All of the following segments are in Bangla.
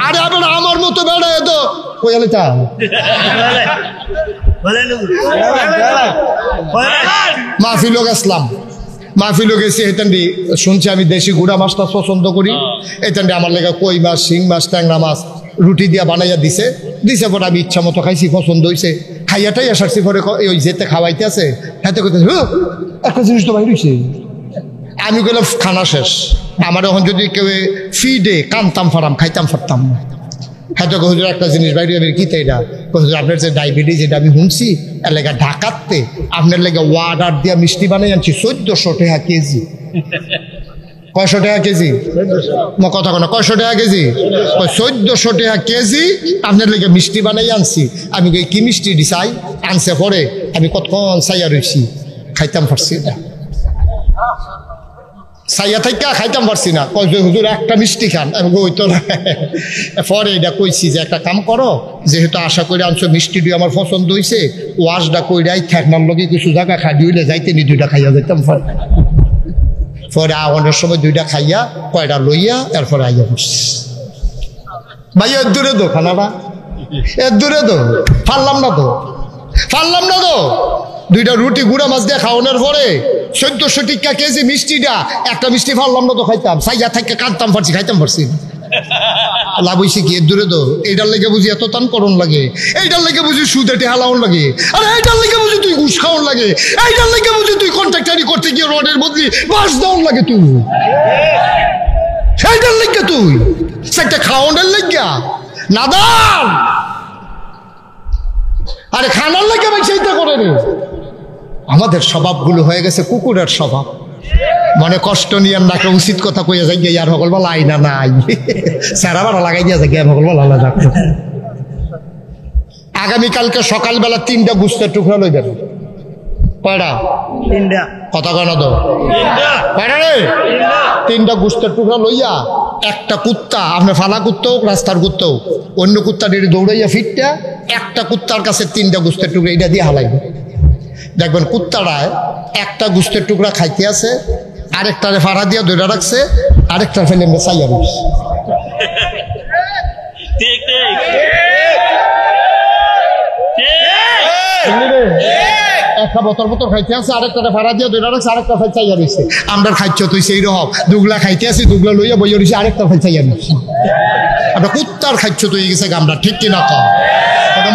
আরে আমার মতো বেড়া তো কইলে তা মাহফিল গেছিলাম, মাহফিল গেছি। এখানে শুনছি আমি দেশি গুড়া মাছটা পছন্দ করি। এখানে আমার লেগে কই মাছ, শিং মাছ, ট্যাংরা মাছ রুটি দিয়া বানাইয়া দিছে পরে আমি ইচ্ছা মতো খাইছি, পছন্দ হয়েছে। খাইয়াটাই আসারছি পরে ওই যেতে খাওয়াইতে আছে হাতে করতে একটা জিনিস তো বাইর হয়েছে। আমি গেলাম খানা শেষ, আমার এখন যদি কেউ ফিডে কানতাম ফারাম খাইতাম ফারতাম। হয়তো হুজুর একটা জিনিস বাইরে আমি কি তাই না হুজুর আপনার যে ডায়াবেটিস এটা আমি শুনছি এর লেগে ঢাকাতে আপনার লেগে ওয়ার্ডার দিয়া মিষ্টি বানাই আনছি 1400 টাকা কেজি। কয়শো টাকা কেজি? কথা কোনো 100 টাকা কেজি? 1400 টাকা কেজি আপনার লেগে মিষ্টি বানাই আনছি। আমি কি মিষ্টি দিছাই আনছে পরে আমি কতক্ষণ চাইয়া রয়েছি, খাইতাম পারছি না, সাইয়া থাইকা খাইতাম পারছি না। কয় হুজুর একটা মিষ্টি খান। আমি ওই তো পরে এটা কইছি যে একটা কাম করো, যেহেতু আশা করে আনছো মিষ্টি দিয়ে আমার পছন্দ হয়েছে, ওয়াশটা কইরাই ঠেকনার লগে কিছু জায়গা খাই দিলে যাইতে নি 2টা খাইয়া যাইতাম। পরে আওয়ানোর সময় 2টা খাইয়া কয়টা লইয়া এরপরে আইয়া বসছি। ভাই এর দূরে দো খানাটা, এর দূরে দো, পারলাম না তো 2টা রুটি গুঁড়া মাছ দিয়ে খাওয়ানোর পরে 1400 টাকা কেজি মিষ্টিটা, একটা মিষ্টি পারলাম না তো খাইতাম, সাইয়া থেকে কাঁদতাম পারছি, খাইতাম পারছি। লাভ হয়েছে কি? এর দূরে দো। এইটার লেগে বুঝি এত টান করণ লাগে, এইটার লেগে বুঝি সুদেটে হালাউন লাগে, আর এইটার লেগে বুঝি তুই ঘুষ খাওয়ান লাগে, এইটার লেগে বুঝি তুই কন্ট্রাক্টারি করতে গিয়ে রডের বদলি বাস দেওয়ান লাগে, তুই সেইটার লেগে তুই সেটা খাওয়ানোর লেগা নাদান। আরে খানার লেগে আমি সেইটা করে রে। আমাদের স্বভাবগুলো হয়ে গেছে কুকুরের স্বভাব, মানে কষ্ট নিয়ে নাকে উচিত কথা কইয়া যাই গিয়ে আর সকল বলা আইনা নাই সারা বারা লাগাই দিয়া যাই সকল বলা আল্লাহ যাক। আগামীকালকে সকালবেলা 3টা গুস্তের টুকরা লই দেন। কয়টা? 3টা। কথা কয় না তো? কয়টা রে? 3টা গুস্তের টুকরা লইয়া একটা কুত্তা, আপনি ফালা কুত্তা হোক রাস্তার কুত্তা হোক, অন্য কুত্তা ডেড়ে দৌড়াইয়া ফিরটা একটা কুত্তার কাছে 3টা গুস্তের টুকরা এটা দিয়ে হালাইবে। দেখবেন কুত্তাটায় একটা গুস্তের টুকরা খাইতে আছে, আরেকটারে ফাড়া দিয়া ধরে রাখছে, আরেকটার ফেলে মেসাইয়া রয়েছে। একটা বোতল খাইতে আছে, আরেকটারে ফাড়া দিয়া ধরে রাখছে, আরেকটা ফেল চাইয়া রয়েছে। আমরা খাইছ তুই সেই রকম দুগলা খাইতে আছি, দুগলা লইয়া বইয়া রয়েছে, আরেকটা ফেল চাইয়া রয়েছে। আমরা কুত্তার খাইছ তুই গেছে আমরা, ঠিক কিনা কম?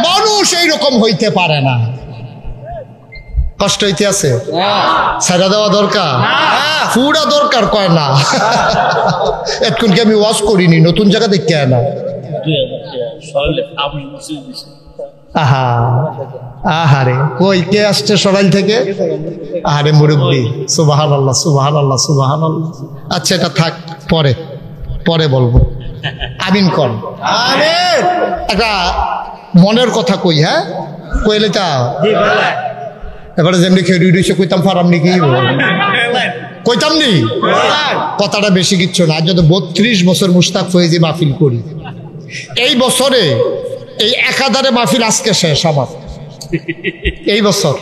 মানুষ এইরকম হইতে পারে না। কষ্ট হইতে আছে, ছাড়া দেওয়া দরকার, পুরা দরকার কয় না। এতক্ষণকে আমি ওয়াশ করিনি, নতুন জায়গা দেখতে না। আহা আহারে কই কে আসছে সরাইল থেকে? আহারে মুরব্বী, সুবহানাল্লাহ সুবহানাল্লাহ সুবহানাল্লাহ। আচ্ছা এটা থাক, পরে পরে বলবো। আমিন কর। আমিন। একটা মনের কথা কই, হ্যাঁ কইলে তা এবারে যেমনি খেয়ে রয়েছে কইতাম ফারাম নি কি কইতাম নি, কথাটা বেশি কিচ্ছু না। যদি 32 বছর মুশতাক ফয়েজি মাহফিল করি, এই বছরে এই একাধারে মাহফিল আজকে শেষ আমার। এই বছর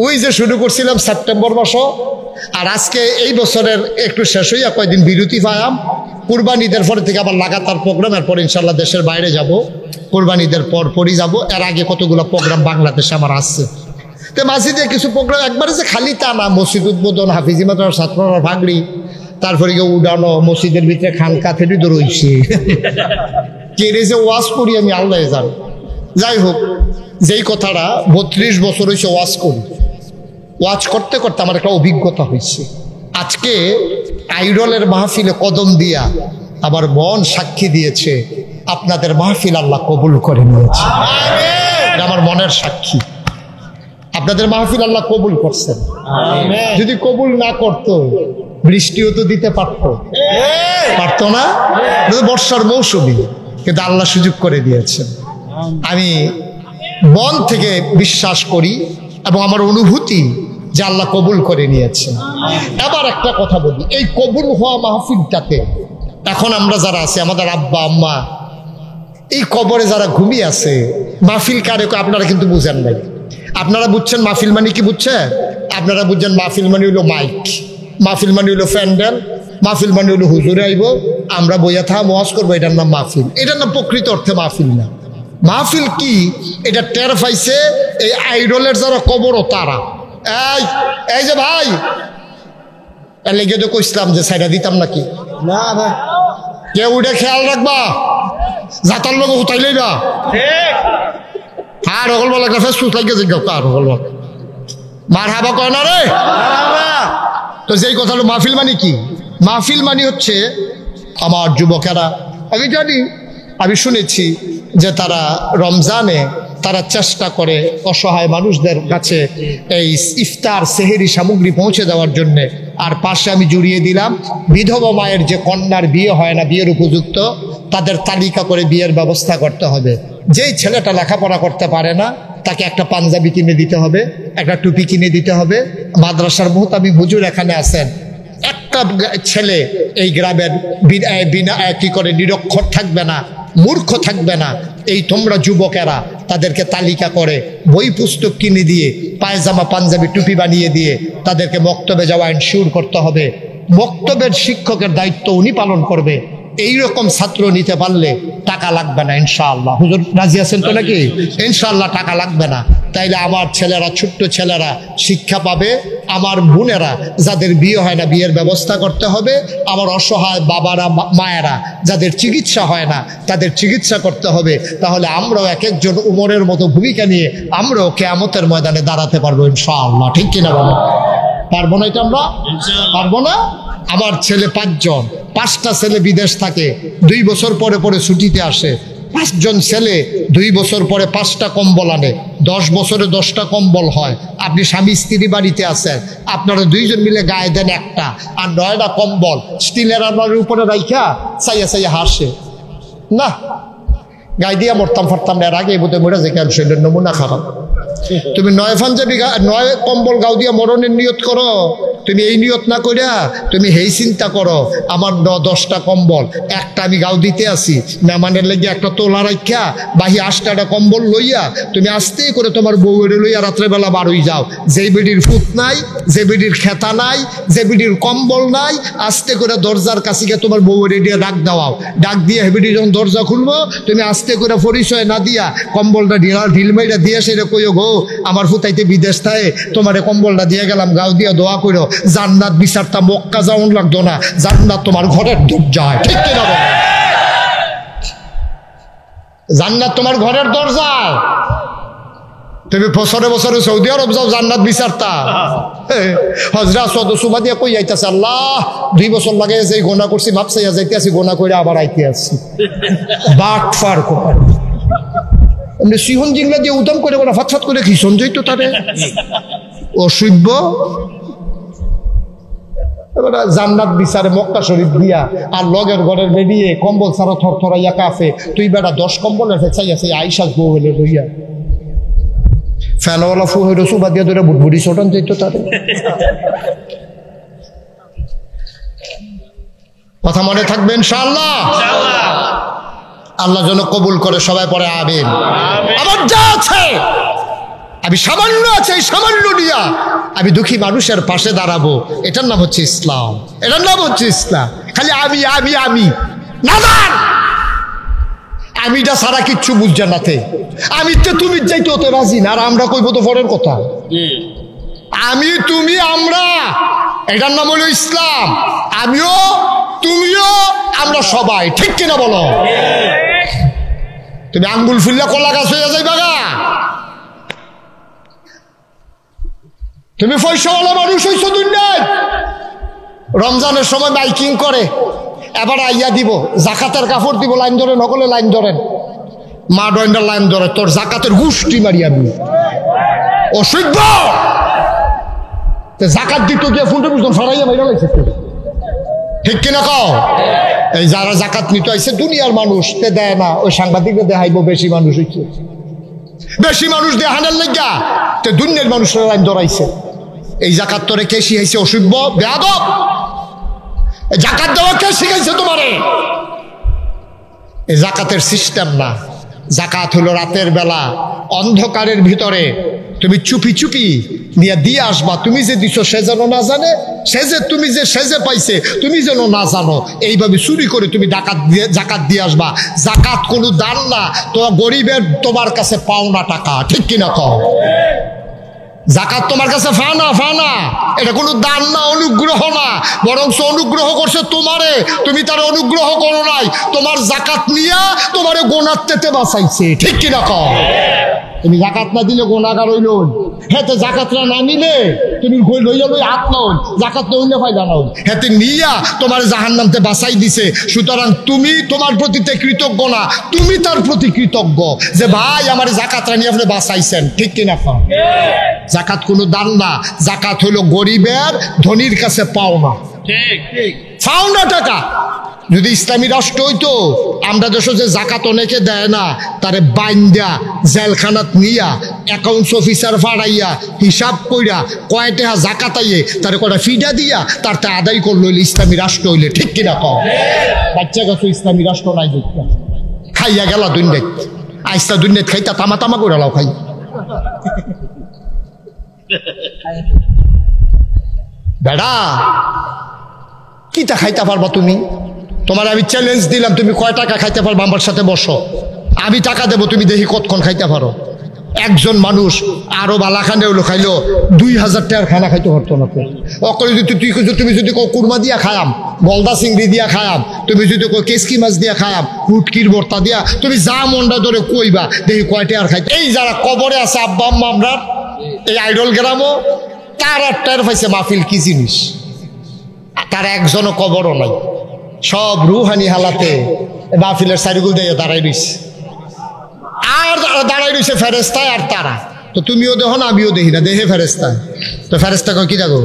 ওই যে শুরু করছিলাম সেপ্টেম্বর মাস, আর আজকে এই বছরের একটু শেষ হইয়া কয়েকদিন বিরতি পাইলাম। কুরবানিদের পরে থেকে আবার লাগাতার প্রোগ্রাম, এরপর ইনশাল্লাহ দেশের বাইরে যাব, কুরবানিদের পরই যাব। এর আগে কতগুলো প্রোগ্রাম বাংলাদেশে আমার আসছে। তো মসজিদে কিছু প্রোগ্রাম একবারে যে খালি তা না, মসজিদ উদ্বোধন, হাফিজি মাদ্রাসার ছাত্ররা ভাগড়ি, তারপরে গিয়ে উড়ানো, মসজিদের ভিতরে খানকা থেকে তো রয়েছে। কে যে ওয়াজ করি আমি আল্লাহ জানি। যাই হোক, যেই কথাটা 32 বছর হয়েছে ওয়াজ করি, ওয়াজ করতে করতে আমার একটা অভিজ্ঞতা হয়েছে। আজকে আইডলের মাহফিলে কদম দিয়া আমার মন সাক্ষী দিয়েছে আপনাদের মাহফিল আল্লাহ কবুল করে নিয়েছে। আমার মনের সাক্ষী, আপনাদের মাহফিল আল্লাহ কবুল করছেন। যদি কবুল না করতো বৃষ্টিও তো দিতে পারতো না, বর্ষার মৌসুমী, কিন্তু আল্লাহ সুযোগ করে দিয়েছেন। আমি মন থেকে বিশ্বাস করি এবং আমার অনুভূতি যে আল্লাহ কবুল করে নিয়েছেন। এবার একটা কথা বলি, এই কবুল হওয়া মাহফিলটাতে এখন আমরা যারা আছি, আমাদের আব্বা আম্মা এই কবরে যারা ঘুমিয়ে আছে, মাহফিল কারে আপনারা কিন্তু বুঝেন নাই। আপনারা বুঝছেন মাহফিল মানে কি? বুঝছেন? আপনারা বুঝছেন মাহফিল মানে হইলো মাইক, মাহফিল মানে হলো প্যান্ডেল, মাহফিল মানে হলো হুজুরে আইব, আমরা বইয়া থাকা ওয়াজ করবো, এটার নাম মাহফিল। এটার নাম প্রকৃত অর্থে মাহফিল না। মাহফিল কি এটা টের পাইছে এই আইডলের যারা কবরও তারা। এই যে ভাই লেগে তো কইসলাম যে সাইডা দিতাম নাকি না না, কেউ উঠে খেয়াল রাখবা, যাতার লোক উঠাই লইবা। আর অগল বল একটা ফেসবুক লাগিয়ে জিজ্ঞাসা কার অগল বল মার হাবা কয় না রে। তো যেই কথা হলো মাহফিল মানে কি? মাহফিল মানে হচ্ছে আমার যুবকেরা, আমি জানি, আমি শুনেছি যে তারা রমজানে তারা চেষ্টা করে অসহায় মানুষদের কাছে এই ইফতার সেহেরি সামগ্রী পৌঁছে দেওয়ার জন্যে। আর পাশে আমি জুড়িয়ে দিলাম বিধবা মায়ের যে কন্যার বিয়ে হয় না, বিয়ের উপযুক্ত, তাদের তালিকা করে বিয়ের ব্যবস্থা করতে হবে। যেই ছেলেটা লেখাপড়া করতে পারে না তাকে একটা পাঞ্জাবি কিনে দিতে হবে, একটা টুপি কিনে দিতে হবে। মাদ্রাসার মুহতামিম হুজুর এখানে আছেন, একটা ছেলে এই গ্রামের বিনা কি করে নিরক্ষর থাকবে না, মূর্খ থাকবে না। এই তোমরা যুবকেরা তাদেরকে তালিকা করে বই পুস্তক কিনে দিয়ে পায়জামা পাঞ্জাবি টুপি বানিয়ে দিয়ে তাদেরকে মক্তবে যাওয়া ইনশিওর করতে হবে। মক্তবের শিক্ষকের দায়িত্ব উনি পালন করবে। এইরকম ছাত্র নিতে পারলে টাকা লাগবে না ইনশাআল্লাহ। হুজুর রাজি আছেন তো নাকি? ইনশাআল্লাহ টাকা লাগবে না। তাইলে আমার ছেলেরা, ছোট্ট ছেলেরা শিক্ষা পাবে। আমার বোনেরা যাদের বিয়ে হয় না বিয়ের ব্যবস্থা করতে হবে। আমার অসহায় বাবারা মায়েরা যাদের চিকিৎসা হয় না তাদের চিকিৎসা করতে হবে। তাহলে আমরাও এক একজন উমরের মতো ভূমিকা নিয়ে আমরাও কিয়ামতের ময়দানে দাঁড়াতে পারবো ইনশাআল্লাহ। ঠিক কিনা বলো? পারবো না এটা? আমরা পারবো না? আমার ছেলে 5 জন, 5টা ছেলে বিদেশ থাকে, 2 বছর পরে পরে ছুটিতে আসে। 5 জন ছেলে 2 বছর পরে 5টা কম্বল আনে, 10 বছরে 10টা কম্বল হয়। আপনি স্বামী স্ত্রী বাড়িতে আছেন, আপনারা 2 জন মিলে গায়ে দেন একটা, আর 9টা কম্বল স্টিলের আলমারির উপরে রাইখা চাইয়া চাইয়া হাসে না। গায়ে দিয়া মরতাম ফারতাম না, এর আগে বোধহয় মরে যায়, কেন শরীরের নমুনা খারাপ। তুমি 9 পাঞ্জাবি 9 কম্বল গাও দিয়া মরণের নিয়ত করো। তুমি এই নিয়ত না করিয়া তুমি হেই চিন্তা করো, আমার 10টা কম্বল, একটা আমি গাও দিতে আসি, মেহমানের লেগে একটা তোলা রাখা বাহি 8টা কম্বল লইয়া তুমি আস্তে করে তোমার বউয়ের লইয়া রাত্রেবেলা বার হয়ে যাও। যে বেডির ফুট নাই, যে বেডির খেতা নাই, যে বেডির কম্বল নাই, আস্তে করে দরজার কাছে গিয়ে তোমার বউয়ের দিয়ে ডাক দেওয়াও। ডাক দিয়ে হেবিডি যখন দরজা খুলবো তুমি আস্তে করে পরিচয় না দিয়া কম্বলটা ঢিল মাইরা দিয়ে সেটা কইও, গো আমার ফুতাইতে বিদেশ থাকে, তোমারে কম্বলটা দিয়ে গেলাম, গাও দিয়া দোয়া করো, জান্নাত বিচারটা মক্কা যাওন লাগতো না, জান্নাত তোমার ঘরের দরজায়। ঠিক কিনা বলো? জান্নাত তোমার ঘরের দরজায়। তুমি বছরে বছরে সৌদি আরব যাও জান্নাত বিচারতা। হজরত সুমা দিয়া কই আইতাছে, আল্লাহ 2 বছর লাগে যে গোনা করছি, মাপ চাইয়া যাইতে আসি, গোনা করে আবার আইতে আসছি। বাট ফার কর এমনি সিহন জিংলা দিয়ে উদম করে ওরা ফাতফাত করে খিসন যাইতো তারে অসভ্য। জান্নাত বিচারে মক্কা শরীফ দিয়া আর লগের ঘরের বেরিয়ে কম্বল ছাড়া থরথরাইয়া কাফে, তুই বেটা 10 কম্বলের চাই আছে আইসাস বউ হলে লইয়া ফ্যানওয়ালা ফু হইল সুবা দিয়া ধরে বুটবুড়ি ছোটান যাইতো তারে। কথা মনে থাকবে ইনশাআল্লাহ। আল্লাহ যেন কবুল করে, সবাই পরে আমিন। আমার যা আছে আমি সামান্য আছে, এই সামান্য দিয়া আমি দুঃখী মানুষের পাশে দাঁড়াবো। এটার নাম হচ্ছে ইসলাম, এটার নাম হচ্ছে ইসলাম। খালি আমি আমি আমি নাদান, আমিটা ছাড়া কিচ্ছু বুঝছে নাতে। আমি তো তুমি যাইতে হতে রাজি না, আর আমরা কইবো তো পরের কথা। আমি তুমি আমরা, এটার নাম হলো ইসলাম। আমিও তুমিও আমরা সবাই। ঠিক কিনা বলো? তুমি আঙ্গুল ফুললে কলা গাছ হয়ে যাইবা গা। তুমি পয়সাওয়ালা মানুষ হইছো দুনিয়ায়। রমজানের সময় মাইকিং করে, এবার আইয়া দিব জাকাতের কাপড় দিব, লাইন ধরেন, নকলে লাইন ধরেন, মা ডয়েন্ডার লাইন ধরে, তোর জাকাতের গুষ্টি মারি আমি। অসভ্য! জাকাত দিত গিয়ে ফুলটা বুঝতাম সরাইয়া মাইরা লাগছে। ঠিক কিনা কও? এই যারা জাকাত নিতে আইছে দুনিয়ার মানুষ, তে দেয় না, ওই সাংবাদিকরা দেখাইব বেশি মানুষ হইছে, বেশি মানুষ দেখানোর লেগা তে দুনিয়ার মানুষের লাইন ধরাইছে। এই জাকাত তোরে কে শিখাইছে? অসভ্য বেয়াদব! জাকাত দেওয়া কে শিখাইছে তোমারে? এই জাকাতের সিস্টেম না। জাকাত হলো রাতের বেলা অন্ধকারের ভিতরে তুমি চুপি চুপি নিয়ে দিয়ে আসবা। তুমি যে দিছো সে যেন না জানে, তুমি যে সেজে পাইছে তুমি যেন না জানো। এইভাবে চুরি করে তুমি জাকাত দিয়ে আসবা। জাকাত কোনো দান না, তো গরিবের তোমার কাছে পাওনা টাকা, ঠিক কিনা কও? জাকাত তোমার কাছে ফানা, এটা কোনো দান না, অনুগ্রহ না, বরং অনুগ্রহ করছে তোমারে, তুমি তার অনুগ্রহ করো নাই। তোমার জাকাত নিয়া তোমারে গোনাতে বাঁচাইছে, ঠিক কিনা কও? তুমি জাকাত না দিলে গোনাগার হইল। হেতে জাকাতরা না নিলে তুমি লইয়া লই হাত নাও, জাকাত নইলে ফায়দা নাও। হেতে নিয়া তোমার জাহান্নামতে বাঁচাই দিছে। সুতরাং তুমি তোমার প্রতি কৃতজ্ঞ না, তুমি তার প্রতি কৃতজ্ঞ যে ভাই আমার জাকাতরা নিয়ে আপনি বাঁচাইছেন, ঠিক কিনা কও? জাকাত কোনো দান না, জাকাত হইল গরিবের ধনীর কাছে পাওনা, পাওনা টাকা। যদি ইসলামী রাষ্ট্র হইতো, আমরা দেশে যে জাকাত অনেকে দেয় না, তারে বাইন্দা জেলখানাত নিয়া অ্যাকাউন্টস অফিসার ফাড়াইয়া হিসাব কইরা কয় টাকা জাকাত আইয়ে তারে কটা ফিডা দিয়া তার তা আদায় করলো ইসলামী রাষ্ট্র হইলে, ঠিক কিনা কও? বাচ্চা কাছে ইসলামী রাষ্ট্র নাই দেখতে খাইয়া গেলা দুনিয়াত, আইসা দুনিয়াত খাইতা তামা করে লাও খাই। বেড়া কিটা খাইতে পারবা তুমি? তোমার আমি চ্যালেঞ্জ দিলাম, তুমি কয় টাকা খাইতে পারবা আমার সাথে বসো, আমি টাকা দেবো, তুমি দেখি কতক্ষণ খাইতে পারো। একজন মানুষ আরো বালাখানে হলো খাইলো 2000 টাকার খানা খাইতে পারতো না। তুমি যদি কুরমা দিয়া খায়াম, গলদা চিংড়ি দিয়া খায়াম, তুমি যদি কেসকি মাছ দিয়া খায়াম, হুটকির ভর্তা দিয়া, তুমি যা মনটা ধরে কইবা দেখি কয় টাকার খাইতে। এই যারা কবরে আছে আব্বা আম্মা আমরা এই আইডল গ্রামও, তার টের পাইছে মাহফিল কি জিনিস। তার একজনও কবরও নাই, সব রুহানি হালাতে মাহফিলের সারিগুল দিয়ে দাঁড়াই রইছে, আর দাঁড়াই রইছে ফেরেস্তায় আর তারা। তো তুমিও দেখো না, আমিও দেখি না, দেখে ফেরেস্তা। তো ফেরেস্তা কয় কি দেখো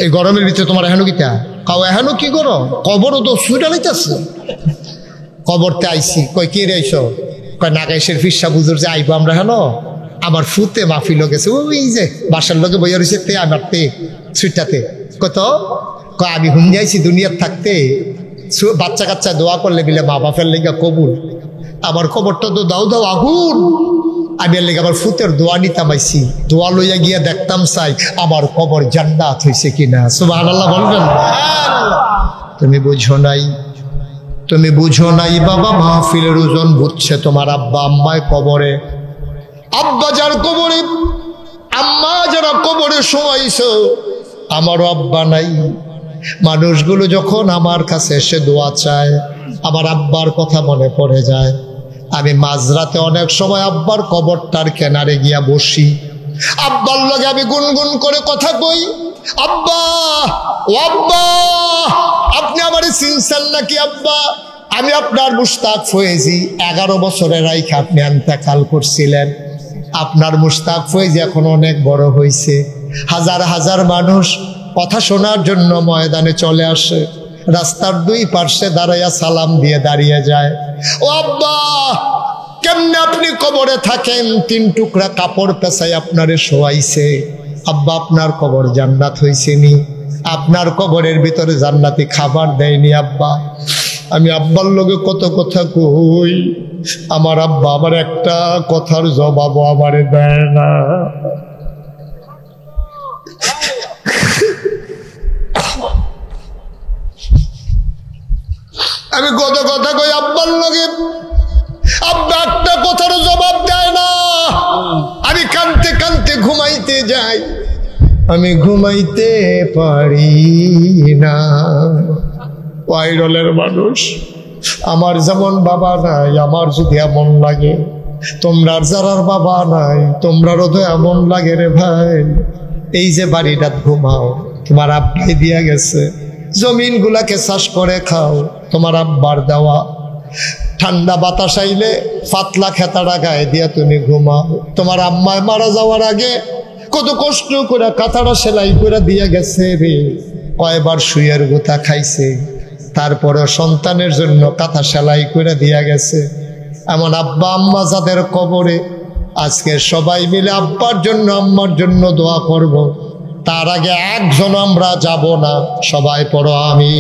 এই গরমের ভিতরে তোমার এখনো কিতা কাউ, এখনো কি করো? কবরও তো সুইটা লাইতেছে। কবরতে আইসি। কয় কি রে আইসো? কয় নাগাইশের ফিসা বুঝুর যে আইবো আমরা হেন, আমার ফুতে মাহফিল গেছে ওই যে বাসার লোকে বইয়া রয়েছে তে আমার তে সুইটাতে। কত কয় আমি হুম যাইছি দুনিয়ার থাকতে, বাচ্চা কাচ্চা দোয়া করলে বিলে মা বাপের লেগা কবুল, আমার কবরটা তো দাও দাও আগুন। আমি এর লেগে আমার ফুতের দোয়া নিতাম আইছি, দোয়া লইয়া গিয়া দেখতাম চাই আমার কবর জান্নাত হয়েছে কিনা। সুবহানাল্লাহ বলবেন? তুমি বুঝো নাই, তুমি বুঝো নাই বাবা, মাহফিলের ওজন বুঝছে তোমার আব্বা আম্মায় কবরে। আব্বা যার কবরে, আম্মা যারা কবরে শোয়াইছ, আমারও আব্বা নাই। মানুষগুলো যখন আমার কাছে এসে দোয়া চায়, আমার আব্বার কথা মনে পড়ে যায়। আমি মাঝরাতে অনেক সময় আব্বার কবরটার কিনারে গিয়া বসি, আব্বার লগে আমি গুনগুন করে কথা কই, আব্বা ও আব্বা আপনি আমারে চিনছেন নাকি আব্বা? আমি আপনার মুশতাক ফয়েজি, 11 বছরের রাইখে আপনি ইন্তেকাল করছিলেন। আপনার মুশতাক ফয়েজি এখন অনেক বড় হয়েছে, হাজার হাজার মানুষ কথা শোনার জন্য ময়দানে চলে আসে, রাস্তার দুই পার্শ্বে দাঁড়াইয়া সালাম দিয়ে দাঁড়িয়ে যায়। ও আব্বা কেমনে আপনি কবরে থাকেন? 3 টুকরা কাপড় পেছাই আপনারে শোয়াইছে। আব্বা আপনার কবর জান্নাত হয়েছে নি? আপনার কবরের ভিতরে জান্নাতি খাবার দেয়নি আব্বা? আমি আব্বার লগে কত কথা কই, আমার আব্বা আমার একটা কথার জবাবও আমারে দেয় না। আমি কত কথা কই আব্বার লগে, আব্বা একটা কথার জবাব দেয় না। আমি কানতে কানতে ঘুমাইতে যাই, আমি ঘুমাইতে পারি না। ওয়াইরলের মানুষ, আমার যেমন বাবা নাই, আমার যদি এমন লাগে, তোমরার যারার বাবা নাই তোমরারও তো এমন লাগে রে ভাই। এই যে বাড়িটা ঘুমাও, তোমার আব্বাই দিয়া গেছে, জমিন গুলাকে চাষ করে খাও, তোমার আব্বার দেওয়া। ঠান্ডা বাতাস আইলে পাতলা খেতাটা গায়ে দিয়া তুমি ঘুমাও। তোমার আম্মায় মারা যাওয়ার আগে কত কষ্ট করে কাঁথাটা সেলাই করে দিয়া গেছে রে, কয়বার শুয়ের গোতা খাইছে, তারপরে সন্তানের জন্য কাঁথা সেলাই করে দিয়া গেছে। এমন আব্বা আম্মা যাদের কবরে, আজকে সবাই মিলে আব্বার জন্য আম্মার জন্য দোয়া করব। তার আগে একজন আমরা যাব না, সবাই পড়ো আমি।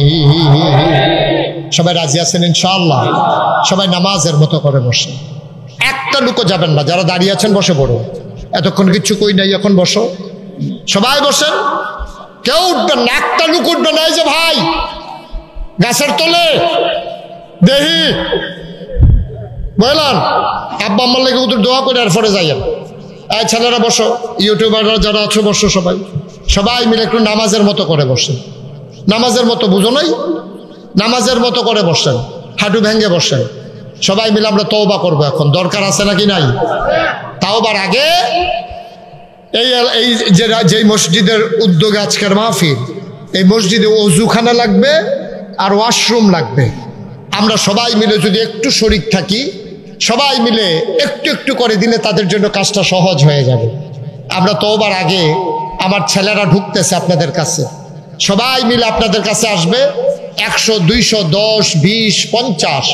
সবাই রাজি আছেন ইনশাআল্লাহ? সবাই নামাজের মতো করে বসে, একটা লোকও যাবেন না, যারা দাঁড়িয়ে আছেন বসে পড়ো। এতক্ষণ কিচ্ছু কই নাই, এখন বসো, সবাই বসেন, কেউ উঠবেন না, একটা লোক উঠবে না। এই যে ভাই গাছের তলে দেহি বললাম, আব্বা আম্মার লেগে ওদের দোয়া করে আর পরে যাইয়েন। এই ছেলেরা বসো, ইউটিউবাররা যারা আছো বসো, সবাই সবাই মিলে একটু নামাজের মতো করে বসেন। নামাজের মতো বুঝো নাই, নামাজের মতো করে বসেন, হাঁটু ভেঙে বসেন। সবাই মিলে আমরা তওবা করবো। এখন দরকার আছে নাকি নাই? তাওবার আগে এই যে মসজিদের উদ্যোগে আজকের মাহফিল, এই মসজিদে ওযুখানা লাগবে আর ওয়াশরুম লাগবে। আমরা সবাই মিলে যদি একটু শরীক থাকি, সবাই মিলে একটু একটু করে দিলে তাদের জন্য কাজটা সহজ হয়ে যাবে। আমরা তওবার আগে আমার ছেলেরা ঢুকতেছে আপনাদের কাছে, সবাই মিলে আপনাদের কাছে আসবে। 100, 200, 10, 20, 50,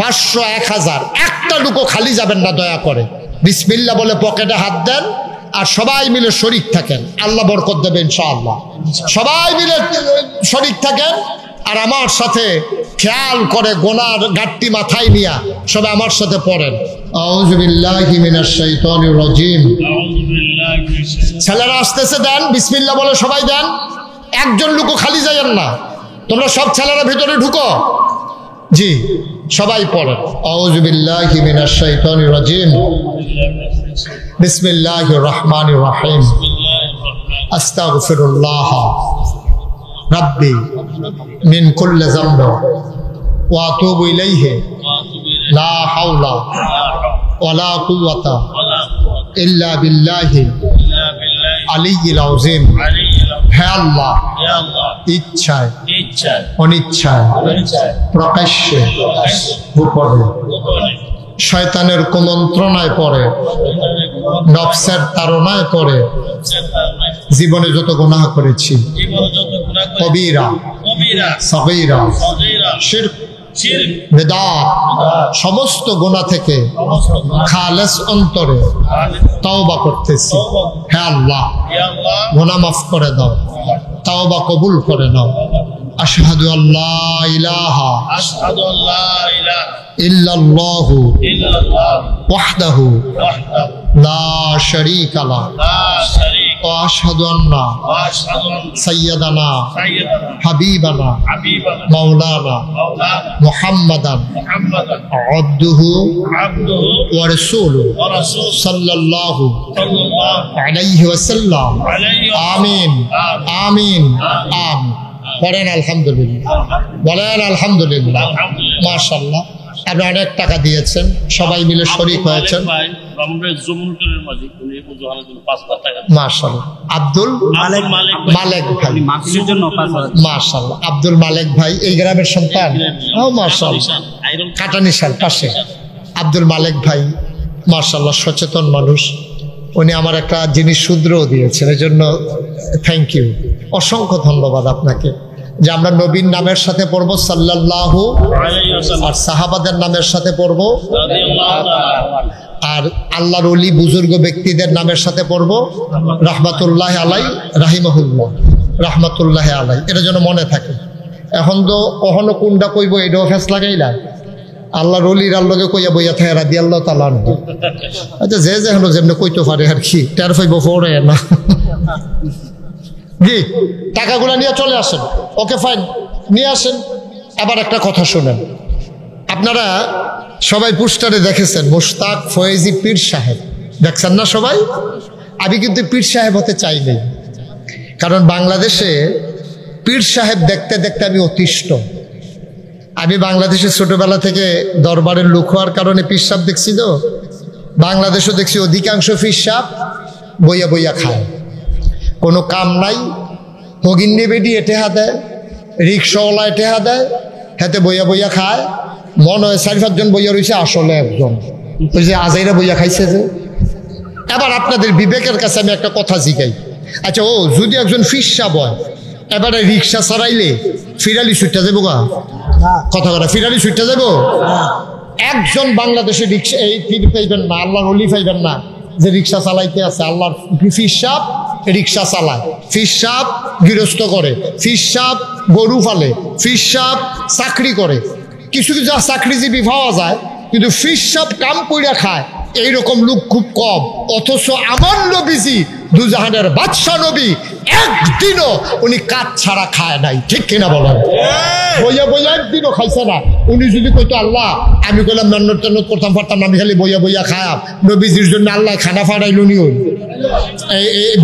500, 1000, একটা লুকো খালি যাবেন না দয়া করে। বিসমিল্লাহ বলে পকেটে হাত দেন আর সবাই মিলে শরীক থাকেন, আল্লাহ বরকত দেবে ইনশাআল্লাহ। সবাই মিলে শরীক থাকেন আর আমার সাথে খেয়াল করে গোনার গাট্টি মাথায় নিয়া সবাই আমার সাথে পড়েন, আউযু বিল্লাহি মিনাশ শাইতানির রাজিম। ছেলেরা আসতেছে, দেন বিসমিল্লাহ বলে সবাই দেন, একজন লুকো খালি যাবেন না। তোমরা সব ছেলেরা ভিতরে ঢুকো। জি, সবাই পড়েন, আউযু বিল্লাহি মিনাশ শাইতানির রাজিম, বিসমিল্লাহির রহমানির রহিম, আস্তাগফিরুল্লাহ রাব্বি মিন কুল্লি যামব ওয়া আতুবু ইলাইহি লা হাওলা ওয়ালা কুওয়াতা ইল্লা বিল্লাহি আলিয়্যিল আযীম। হে আল্লাহ, ইচ্ছায় অনিচ্ছায় প্রকাশ্যে গোপনে শয়তানের কুমন্ত্রণায় পড়ে, নফসের তাড়নায় পড়ে জীবনে যত গুনাহ করেছি, কবিরা সগীরা শিরক বিদআত সমস্ত গুনাহ থেকে খালেস অন্তরে তওবা করতেছি। হে আল্লাহ, গুনাহ মাফ করে দাও, তওবা কবুল করে নাও। আশহাদু আল্লা ইলাহা ইল্লাল্লাহু ওয়াহদাহু লা শারীকা লাহু ওয়া আশহাদু আন্না সাইয়্যিদানা হাবিবানা মাওলানা মুহাম্মাদান আবদুহু ওয়া রাসূলুহু সাল্লাল্লাহু আলাইহি ওয়াসাল্লাম। আমিন আমিন আমিন। বলেন আলহামদুলিল্লাহ, বলেন আলহামদুলিল্লাহ। মাশাআল্লাহ, আপনি অনেক টাকা দিয়েছেন, সবাই মিলে শরীক হয়েছেন। মাশাআল্লাহ, আব্দুল মালেক ভাই, মাশাআল্লাহ, আব্দুল মালেক ভাই এই গ্রামের সন্তান। মাশাআল্লাহ, কাটানিশাল পাশে আব্দুল মালেক ভাই, মাশাআল্লাহ, সচেতন মানুষ। উনি আমার একটা জিনিস শুদ্রও দিয়েছেন, এই জন্য থ্যাংক ইউ, অসংখ্য ধন্যবাদ আপনাকে। যে আমরা নবীর নামের সাথে পড়বো সাল্লাল্লাহু আর সাহাবাদের নামের সাথে পড়বো, আর আল্লাহর ওলি বুজুর্গ ব্যক্তিদের নামের সাথে পড়বো রাহমাতুল্লাহ আলাই, রাহিমাহুল্লাহ, রাহমাতুল্লাহ আলাই। এটা যেন মনে থাকে। এখন তো কখনো কোনটা কইব এটাও ফেস লাগাইলা, আল্লাহর ওলির আল্লাহকে কইয়া বইয়া থাকে রাদিয়াল্লাহু তাআলা আনহু। আচ্ছা, যে হলো যেমনি কইতে পারে আর কি, টের পাইব পড়ে না। জি, টাকাগুলো নিয়ে চলে আসেন। ওকে ফাইন, নিয়ে আসেন। আবার একটা কথা শুনেন, আপনারা সবাই পোস্টারে দেখেছেন মুশতাক ফয়েজি পীর সাহেব, দেখছেন না সবাই? আমি কিন্তু পীর সাহেব হতে চাই নাই, কারণ বাংলাদেশে পীর সাহেব দেখতে দেখতে আমি অতিষ্ঠ। আমি বাংলাদেশে ছোটবেলা থেকে দরবারের লোক হওয়ার কারণে পীর সাহেব দেখছি, তো বাংলাদেশও দেখছি অধিকাংশ পীর সাহেব বইয়া বইয়া খায়, কোনো কাম নাই। হগিন্নি বেডি এটেহা দেয়, রিক্সাওয়ালা এটেহা দেয়, হাতে বইয়া বইয়া খায়। মনে হয় 4-5 জন বইয়া রয়েছে, আসলে একজন ওই যে আজাইরা বইয়া খাইছে যে। এবার আপনাদের বিবেকের কাছে আমি একটা কথা জিগাই, আচ্ছা ও যদি একজন ফিরসা বয়, এবারে রিক্সা চালাইলে ফিরালি ছুটটা যাবো গা? কথা কথা, ফিরালি ছুটটা যাবো? একজন বাংলাদেশে রিক্সা এই ফির পাইবেন না, আল্লাহর ওলি পাইবেন না যে রিক্সা চালাইতে আছে। আল্লাহর ফিরসাব রিক্সা চালায়, ফিরসাব গৃহস্থ করে, ফিরসাব গরু ফালে, ফিরসাব চাকরি করে। কিছু কিছু চাকরিজীবী পাওয়া যায়, কিন্তু ফিরসাব কাম কইরা খায়, এইরকম লোক খুব কম, অথচ আমার নবীজি দুজাহানের বাদশা নবী একদিনও উনি কাজ ছাড়া খায় নাই, ঠিক কিনা বলেন? বইয়া বইয়া একদিনও খাইছে না। উনি যদি কইতো আল্লাহ আমি কইলাম মেহনত টেহনত করতাম পারতাম না, আমি খালি বইয়া বইয়া খায়াম, নবীজির জন্য আল্লাহ খানা ফাড়াইলো নি? ওই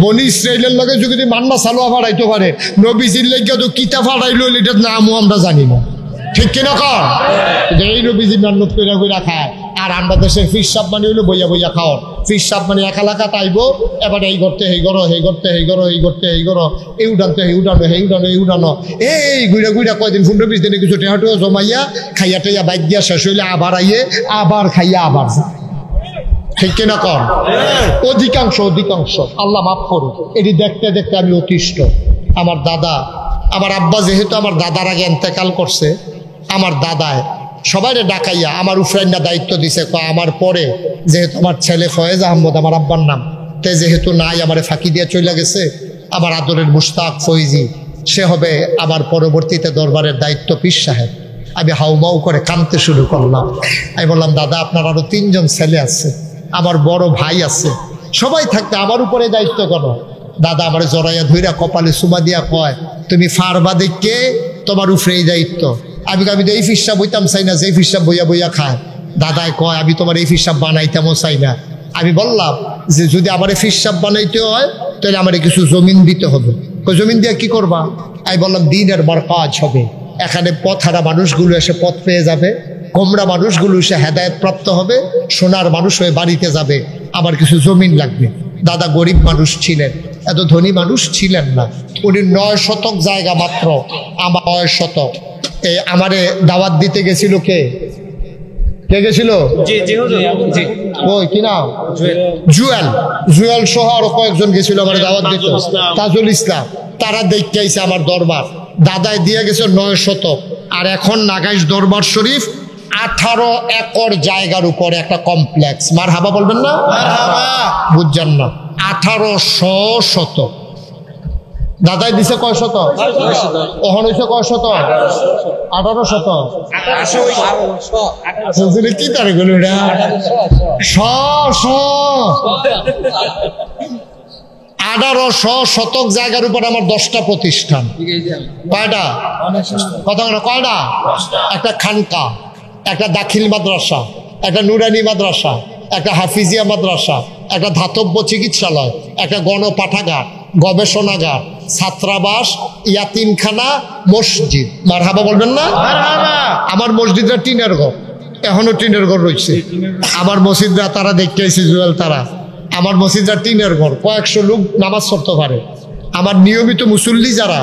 বনি ইসরাইলের লগে যদি মান্না সালোয়া ফাড়াইতে পারে, নবীজির লেগে তো কিতা ফাড়াইলো এটার নামও আমরা জানি না, ঠিক কিনা কর? এই নবীজি মেহনত করে করে খায়। আর আমরা দেশের ফিস সাপ মানে হইলো বইয়া বইয়া খাওয়ার। ফিস সাপ মানে এক এলাকা তাইবো, এবার এই করতে হেই করো, হেই করতে হেই করো, এই করতে হেই করো, এই উঠানতে হেই উঠানো, হেই উঠানো, এই উঠানো, এই ঘুরে ঘুরে কয়দিন 15-20 দিনে কিছু টেহাটো জমাইয়া খাইয়া টেয়া বাইক দিয়া শেষ হইলে আবার আইয়ে আবার খাইয়া আবার যায়, ঠিক কিনা কর? অধিকাংশ আল্লাহ মাফ করুন, এটি দেখতে দেখতে আমি অতিষ্ঠ। আমার দাদা, আমার আব্বা যেহেতু আমার দাদার আগে ইন্তেকাল করছে, আমার দাদায় সবাইরে ডাকাইয়া আমার উফরাইনা দায়িত্ব দিছে, আমার পরে যেহেতু আমার ছেলে ফয়েজ আহমদ আমার আব্বার নাম, তে যেহেতু নাই আমারে ফাঁকি দিয়ে চলে গেছে, আমার আদরের মুশতাক ফৈজি সে হবে আমার পরবর্তীতে দরবারের দায়িত্ব পীর সাহেব। আমি হাউমাউ করে কাঁদতে শুরু করলাম। আমি বললাম দাদা আপনার আরো 3 জন ছেলে আছে, আমার বড় ভাই আছে, সবাই থাকতে আমার উপরে দায়িত্ব করো। দাদা আমার জড়াইয়া ধইরা কপালে সুমা দিয়া কয় তুমি ফারবা দেখে তোমার উপরে এই দায়িত্ব। আমি তো এই ফিসাব বইতাম চাই না, যে ফিসাব বইয়া বইয়া খায়। দাদায় কয় আমি তোমার এই ফিসাব বানাইতামও চাই না। আমি বললাম যে যদি আমার এই ফিসাব বানাইতে হয় তাহলে আমার কিছু জমিন দিতে হবে। জমিন দিয়ে কি করবা? আমি বললাম দিনের বার কাজ হবে, এখানে পথহারা মানুষগুলো এসে পথ পেয়ে যাবে, গোমরা মানুষগুলো এসে হেদায়েত প্রাপ্ত হবে, সোনার মানুষ হয়ে বাড়িতে যাবে, আমার কিছু জমিন লাগবে। দাদা গরিব মানুষ ছিলেন, এত ধনী মানুষ ছিলেন না। উনি 9 শতক জায়গা মাত্র, আমার 9 শতক। এই আমারে দাওয়াত দিতে গেছিল কে গেছিল? ওই কি নাম? জুয়েল সহ আরো কয়েকজন গেছিল আমার দাওয়াত দিতে, তাজুল ইসলাম। তারা দেখতে আইছে আমার দরবার, দাদায় দিয়ে গেছে 9 শতক। আর এখন নাগাইশ দরবার শরীফ 18 একর জায়গার উপরে একটা কমপ্লেক্স। মার হাবা বলবেন না? বুঝছেন না? 1800 শতক দাদাই দিছে। কয় শতক? ওহন হইছে কয় শতক? 18 শতক। কি তারে গেল এটা? 1800 শতক জায়গার উপর আমার 10টা প্রতিষ্ঠান। কয়টা? কথা কয়টা? একটা খানকা, একটা দাখিল মাদ্রাসা, একটা নুরানি মাদ্রাসা, একটা হাফিজিয়া মাদ্রাসা, একটা ধাতব্য চিকিৎসালয়, একটা গণপাঠাগার, গবেষণাগার, ছাত্রাবাস, ইয়াতিমখানা, মসজিদ। মারহাবা বলবেন না? আমার মসজিদটা টিনের ঘর, এখনো টিনের ঘর রয়েছে। আমার মসজিদরা তারা দেখতে আইছে জুয়েল, তারা আমার মসজিদরা টিনের ঘর, কয়েকশো লোক নামাজ পড়তে পারে। আমার নিয়মিত মুসল্লি যারা,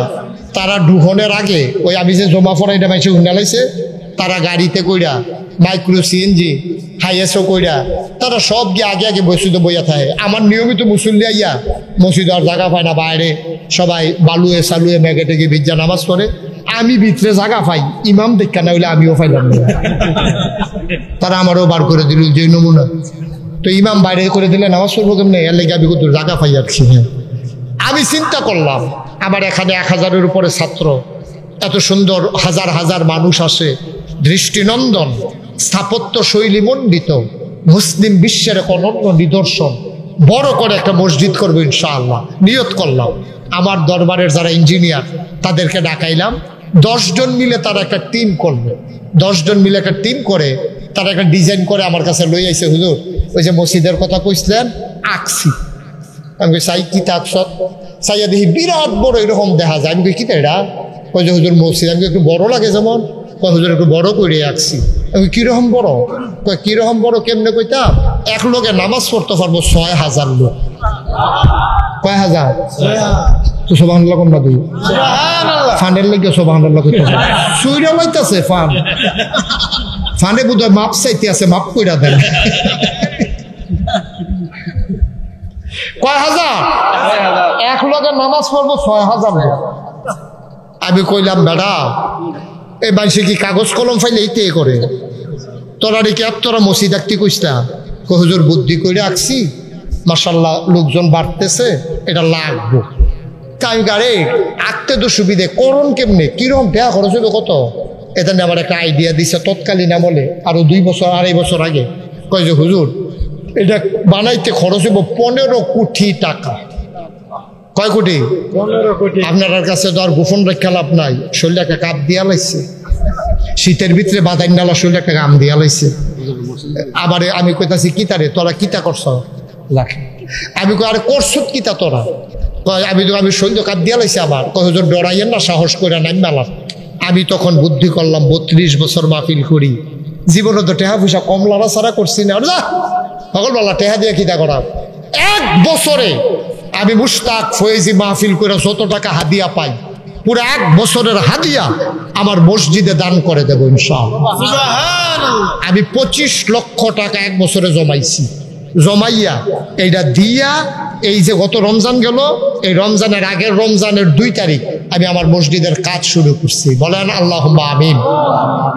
তারা ঢুকনের আগে ওই আমি যে জমা পড়াইটা মাইছে উন্নালাইছে, তারা গাড়িতে কইরা মাইক্রো সিএনজি হাইয়েসও কইরা তারা সব গিয়ে আগে আগে মসজিদে বইয়া থাকে। আমার নিয়মিত মুসল্লি আইয়া মসজিদ আর জায়গা পায় না, বাইরে সবাই বালুয়ে সালুয়ে মেঘে টেগে ভিজা নামাজ পড়ে, আমি ভিতরে জায়গা পাই, ইমাম দেখা না হইলে আমিও পাইলাম না। তারা আমারও বার করে দিল যে নমুনা। তো ইমাম বাইরে করে দিলে নামাজ পড়বো কেমনে? এর লেগে আমি কত জায়গা পাই যাচ্ছি। আমি চিন্তা করলাম আমার এখানে 1000-এর উপরে ছাত্র, এত সুন্দর হাজার হাজার মানুষ আসে, দৃষ্টিনন্দন, স্থাপত্য শৈলী মণ্ডিত, মুসলিম বিশ্বের এক অনন্য নিদর্শন, বড় করে একটা মসজিদ করবো ইনশাআল্লাহ নিয়ত করলাম। আমার দরবারের যারা ইঞ্জিনিয়ার তাদেরকে ডাকাইলাম, 10 জন মিলে তারা একটা টিম করবে। 10 জন মিলে একটা টিম করে তারা একটা ডিজাইন করে আমার কাছে লই আইছে। হুজুর ওই যে মসজিদের কথা কইছিলেন আঁকছি। আমি চাই কি তাকসত চাইয়া দেখি বিরাট বড় এরকম দেখা যায়। আমি কই কি এটা? কই যে হুজুর মসজিদ। আমি একটু বড় লাগে যেমন, কয় হুজুর একটু বড় করে আঁকছি। আমি কিরকম বড়? কয় কিরকম বড় কেমনে কইতাম? এক লোকে নামাজ পড়তে পারবো 6000 লোক। কয় হাজার? তো সুবহানাল্লাহ কম না তুই ফান্ডের লেগে সুবহানাল্লাহ কইতে সুইরা লাইতাছে ফান ফান্ডে বুঝে মাপ চাইতে আছে, মাপ কইরা দেন। কয় হাজার? এক লোকে নামাজ পড়বো 6000 লোক। আমি কইলাম বেড়া এই মানুষে কি কাগজ কলম ফাইলে এইতে করে? তোরা রেখে তোরা মসজিদ আঁকতে কইসলা? হুজুর বুদ্ধি করে আঁকছি, মাশাল্লাহ লোকজন বাড়তেছে, এটা লাগবো। তাই গাড়ি আঁকতে তো সুবিধে, করণ কেমনে, কিরকম দেয়া খরচ হবে কত? এটা নিয়ে আমার একটা আইডিয়া দিছে তৎকালীন আমলে, আরো 2 বছর 2.5 বছর আগে। কয় যে হুজুর এটা বানাইতে খরচ হইব 15 কোটি টাকা। কয় কোটি? 15 কোটি। আপনার কাছে তো আর গোপন রেখা লাভ নাই। শরীরে একটা কাপ দিয়া লাইছে, শীতের ভিতরে বাদাই ডালা শরীরে একটা গাম দিয়া লাইছে। আবার আমি কইতাছি কিতারে তোরা কিতা করছ? আমি কই আরে করছত কিতা তোরা? আমি শরীর কাপ দিয়া লাইছে। আবার কত ডরাইয়েন না, সাহস করে নাই মেলার। আমি তখন বুদ্ধি করলাম 32 বছর মাহফিল করি, জীবনে তো টেহা পয়সা কম লড়া ছাড়া করছি না। সকলবেলা টেহা দিয়ে কিতা করা? 1 বছরে আমি মুশতাক ফয়েজি মাহফিল করে যত টাকা হাদিয়া পাই, পুরো 1 বছরের হাদিয়া আমার মসজিদে দান করে দেবো ইনশাআল্লাহ। আমি 25 লক্ষ টাকা 1 বছরে জমাইছি। জমাইয়া এইটা দিয়া এই যে গত রমজান গেল, এই রমজানের আগের রমজানের 2 তারিখ আমি আমার মসজিদের কাজ শুরু করছি। বলেন আল্লাহুম্মা আমিন।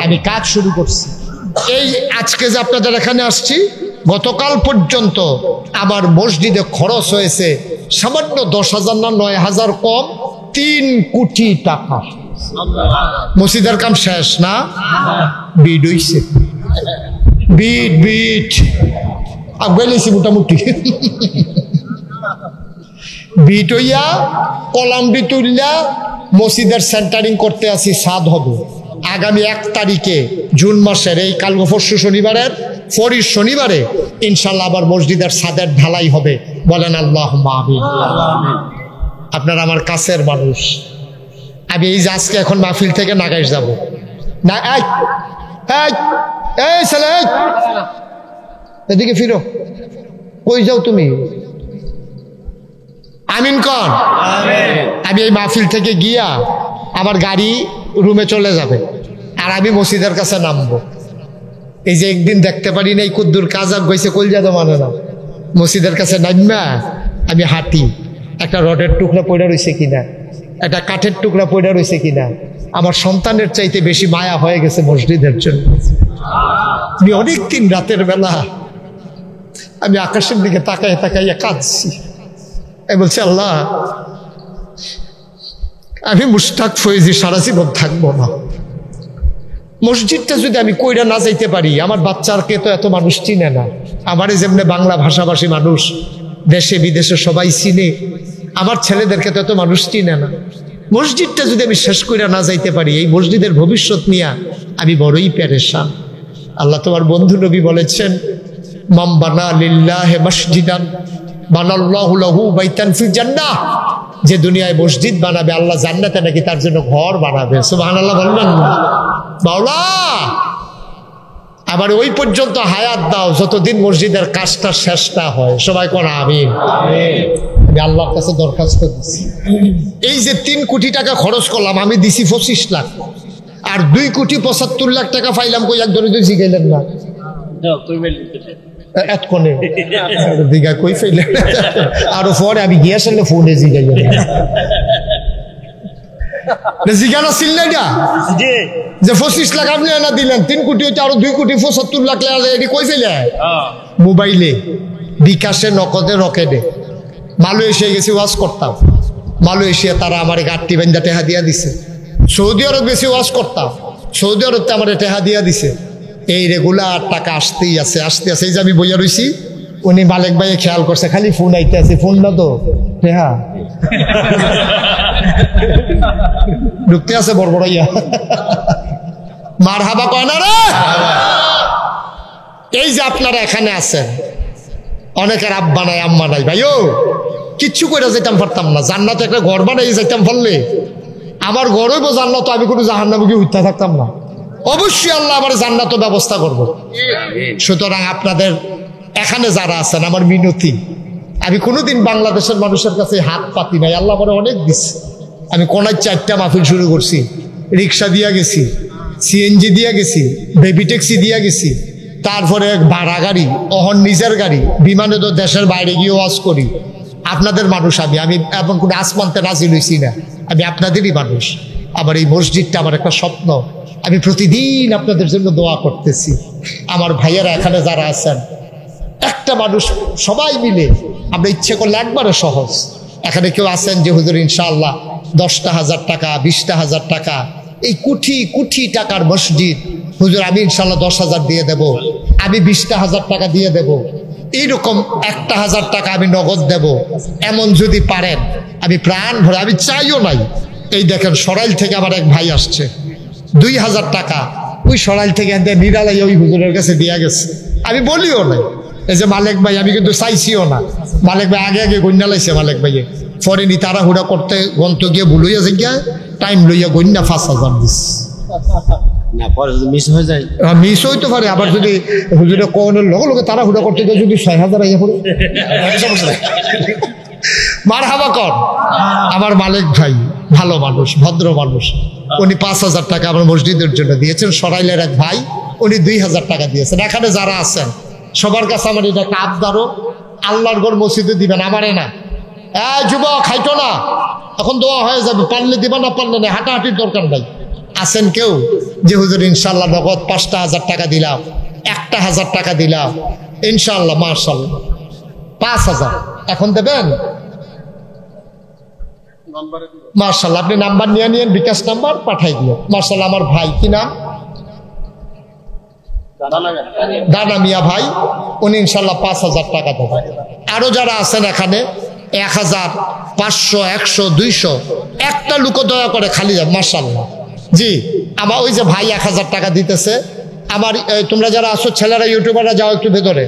আমি কাজ শুরু করছি। এই আজকে যে আপনাদের এখানে আসছি, গতকাল পর্যন্ত আমার মসজিদে খরচ হয়েছে সামান্য 10,000 না 9,000 কম 3 কোটি টাকা। মসজিদের কাম শেষ না? বিড হইছে, বিট আগাইছি মোটামুটি। বিট হইয়া কলামটি তুললা মসজিদের সেন্টারিং করতে আসি। সাদ হবে আগামী 1 তারিখে জুন মাসের, এই কাল পরশু শনিবারের পরের শনিবারে ইনশাল্লাহ আবার মসজিদের ছাদের ঢালাই হবে। বলেন আল্লাহুম্মা আমিন। আপনারা আমার কাছের মানুষ। আমি এই যে আজকে এখন মাহফিল থেকে নাগাইশ যাব না, এই ছেলে এদিকে ফিরো। কই যাও তুমি? আমিন কন। আমি এই মাহফিল থেকে গিয়া আমার গাড়ি রুমে চলে যাবে, আর আমি মসজিদের কাছে নামবো। এই যে একদিন দেখতে পারি না, এই কুদ্দুর কাজাব গেছে কলজাদা মানে না, মসজিদের কাছে নামা আমি হাঁটি, একটা রডের টুকরা পড়ে রয়েছে কিনা, একটা কাঠের টুকরা পড়ে রয়েছে কিনা। আমার সন্তানের চাইতে বেশি মায়া হয়ে গেছে মসজিদের জন্য। আমি অনেকদিন রাতের বেলা আমি আকাশের দিকে তাকাইয়া কাঁদছি। আমি বলছি আল্লাহ, আমি মুশতাক ফয়েজি সারা জীবন থাকবো না। মসজিদটা যদি আমি কইরা না যাইতে পারি, আমার বাচ্চাকে তো এত মানুষ চিনে না। আমারে যেমনি বাংলা ভাষাভাষী মানুষ দেশে বিদেশে সবাই চিনে, আমার ছেলেদেরকে তো এত মানুষ চিনে না। মসজিদটা যদি আমি শেষ কইরা না যাইতে পারি, এই মসজিদের ভবিষ্যৎ নিয়ে আমি বড়ই পেরেশান। আল্লাহ তোমার বন্ধু নবী বলেছেন, মান বানা লিল্লাহি মসজিদান বানাল্লাহু লাহু বাইতান ফিল জান্নাহ। যে দুনিয়ায় মসজিদ বানাবে, আল্লাহ জান্নাতে নাকি তার জন্য ঘর বানাবে। সুবহানাল্লাহ বলবেন না? মাওলা আবার ওই পর্যন্ত হায়াত দাও যতদিন মসজিদের কাজটা শেষ না হয়। সবাই কোন আমিন। আমি আল্লাহর কাছে দরখাস্ত দিচ্ছি, এই যে 3 কোটি টাকা খরচ করলাম, আমি দিছি 25 লাখ, আর 2 কোটি 75 লাখ টাকা পাইলাম। কই একজনে তো জিগাইলেন না এতক্ষণে দিঘা কই ফেলে, আরো পরে আমি গিয়েছিলাম ফোনে জিগাইলেন জিজ্ঞাসা ছিল না যে 25 লাখ আপনি এনে দিলেন, 3 কোটি হইতে আরো 2 কোটি 75 লাখ এটি কই ফেলে? মোবাইলে, বিকাশে, নগদে, রকেটে। মালয়েশিয়া গেছি ওয়াজ করতাম, মালয়েশিয়া তারা আমার গাড়টি বেন্দা টেহা দিয়া দিছে। সৌদি আরব গেছি ওয়াজ করতাম, সৌদি আরবতে আমার টেহা দিয়া দিছে। এই রেগুলার টাকা আসতেই আছে, আসতে আছে। এই যে আমি বইয়া রইছি, উনি মালিক ভাই খেয়াল করছে, খালি ফোন আইতে আছে, ফোন না তো টেহা ঢুকতে আছে বড় বড় ইয়া। মার হাবা কয় না রে। এই যে আপনারা এখানে আছেন, অনেকের আব্বা নাই আম্মা নাই, ভাইও কিচ্ছু করে যেতাম পারতাম না। জান্নাতে একটা ঘর বানাই যাইতাম পারলে আমার ঘর হইব জান্নাত, আমি কোনো জাহান্নামে গিয়ে উঠতে থাকতাম না। অবশ্যই আল্লাহ আমার জান্নাত ব্যবস্থা করবো। সুতরাং আপনাদের এখানে যারা আছেন, আমার মিনতি, আমি কোনোদিন বাংলাদেশের মানুষের কাছে হাত পাতি নাই। আল্লাহ আমার অনেক দিচ্ছে। আমি কোনায় 4টা মাহফিল শুরু করছি, রিক্সা দিয়া গেছি, সিএনজি দিয়া গেছি, বেবি ট্যাক্সি দিয়া গেছি, তারপরে ভাড়া গাড়ি, অহন নিজের গাড়ি, বিমানে তো দেশের বাইরে গিয়ে ওয়াজ করি। আপনাদের মানুষ আমি এমন কোনো আসমানতে নাজিল হইছি না, আমি আপনাদেরই মানুষ। আবার এই মসজিদটা আমার একটা স্বপ্ন, আমি প্রতিদিন আপনাদের জন্য দোয়া করতেছি। আমার ভাইয়েরা এখানে যারা আছেন, একটা মানুষ সবাই মিলে আমরা ইচ্ছে করলে একবারে সহজ। এখানে কেউ আছেন যে হুজুর ইনশাআল্লাহ 10,000 টাকা, 20,000 টাকা, এই কোটি কোটি টাকার মসজিদ হুজুর আমি ইনশাআল্লাহ 10,000 দিয়ে দেব, আমি 20,000 টাকা দিয়ে দেব। এইরকম 1,000 টাকা আমি নগদ দেব, এমন যদি পারেন আমি প্রাণ ভরে, আমি চাইও নাই। এই দেখেন সরাইল থেকে আমার এক ভাই আসছে, 2,000 টাকা ওই সরাইল থেকে নিরালাই ওই হুজুরের কাছে দিয়া গেছে। আমি বলিও নাই, এই যে মালিক ভাই, আমি কিন্তু চাইছিও না। মালিক ভাই আগে আগে গন্যা লাইছে, মালিক ভাইয়ে পরে নি তাড়াহুড়া করতে গন্ত গিয়ে ভুল হইয়া যে গিয়া টাইম লইয়া গন্যা 5,000 দিস। মিস হইতে পারে, আবার যদি হুজুরে কোনের লগে লগে তাড়াহুড়া করতে গিয়ে যদি 6,000 আইয়া পড়ে মারহাবা কর। আমার মালিক ভাই ভালো মানুষ, ভদ্র মানুষ, উনি 5,000 টাকা আমার মসজিদের জন্য দিয়েছেন। সরাইলের এক ভাই উনি 2,000 টাকা দিয়েছেন। এখানে যারা আছেন সবার কাছে আমার এটা একটা আবদারও, আল্লাহর ঘর মসজিদে দিবেন, আমারে না। যুবক খাইতো না, এখন দোয়া হয়ে যাবে, পারলে দিবা, না পারলে না, হাঁটাহাঁটির দরকার নাই। আছেন কেউ যে হুজুর ইনশাল্লাহ নগদ 5,000 টাকা দিলাম, 1,000 টাকা দিলাম ইনশাল্লাহ, মাশাল্লাহ 5,000 এখন দেবেন? মাশাল্লাহ, আপনি নাম্বার নিয়ে নিয়েন, বিকাশ নাম্বার পাঠাই দিও। মাশাল্লাহ, আমার ভাই কি নাম? দানা মিয়া ভাই, উনি ইনশাল্লাহ 5,000 টাকা দেবেন। আরো যারা আছেন এখানে 1,000, 500, 100, 200, একটা লোক দয়া করে খালি যাবে। মাশাল্লাহ, জি আমার ওই যে ভাই 1,000 টাকা দিতেছে। আমার তোমরা যারা আছো ছেলেরা ইউটিউবাররা যাও একটু ভেতরে,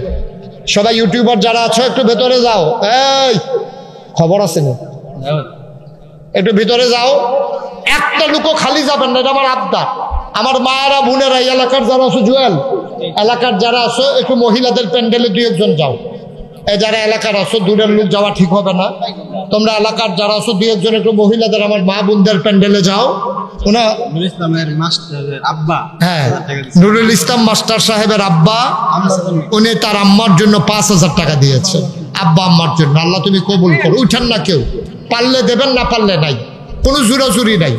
সবাই ইউটিউবার যারা আছো একটু ভেতরে যাও। এই খবর আছে না, একটু ভিতরে যাও, একটা লোকও খালি যাবেন না, এটা আমার আবদার। আমার মায়েরা বোনেরা এই এলাকার যারা আছো, জুয়েল এলাকার যারা আছো একটু মহিলাদের প্যান্ডেলে 2-1 যাও। এই যারা এলাকার আছো, দূরের লোক যাওয়া ঠিক হবে না, তোমরা এলাকার যারা আছো 2-1 একটু মহিলাদের আমার মা বোনদের প্যান্ডেলে যাও। হ্যাঁ, নুরুল ইসলাম মাস্টার সাহেবের আব্বা, উনি তার আম্মার জন্য 5,000 টাকা দিয়েছে, আব্বা আম্মার জন্য। আল্লাহ তুমি কবুল করো। উঠেন না কেউ, পারলে দেবেন, না পারলে নাই, কোনো জোরাজুরি নাই।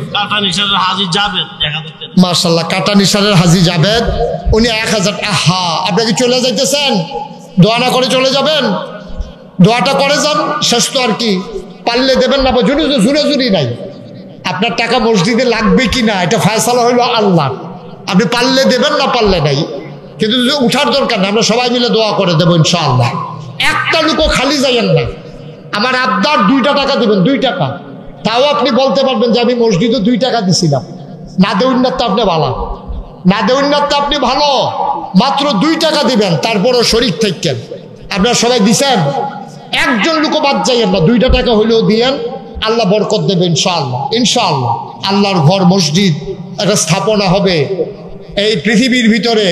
মাশাআল্লাহ, কাটা নিশারের হাজি জাবেদ, উনি 1,000। আহা, আপনাকে চলে যাইতেছেন, দোয়া না করে চলে যাবেন? দোয়াটা করে যান, শেষ তো আর কি। পারলে দেবেন, না জোরাজুরি নাই। আপনার টাকা মসজিদে লাগবে কি না এটা ফয়সালা হইল আল্লাহ। আপনি পারলে দেবেন, না পারলে নাই, কিন্তু উঠার দরকার না, আমরা সবাই মিলে দোয়া করে দেবো ইনশাআল্লাহ। একটা লোকও খালি যাইয়েন না। আমার আবদার 2 টাকা দিবেন, 2 টাকা। তাও আপনি বলতে পারবেন যে আমি মসজিদে 2 টাকা দিছিলাম। না দেউন না তো আপনি ভালো, না দেউন না তো আপনি ভালো, মাত্র 2 টাকা দিবেন, তারপরও শরীক থাকেন। আপনারা সবাই দিছেন, একজন লোকও বাদ যাইয়েন না, 2 টাকা হইলেও দিয়েন, আল্লাহ বরকত দেবে ইনশাআল্লাহ। ইনশাআল্লাহ আল্লাহর ঘর মসজিদ একটা স্থাপনা হবে এই পৃথিবীর ভিতরে।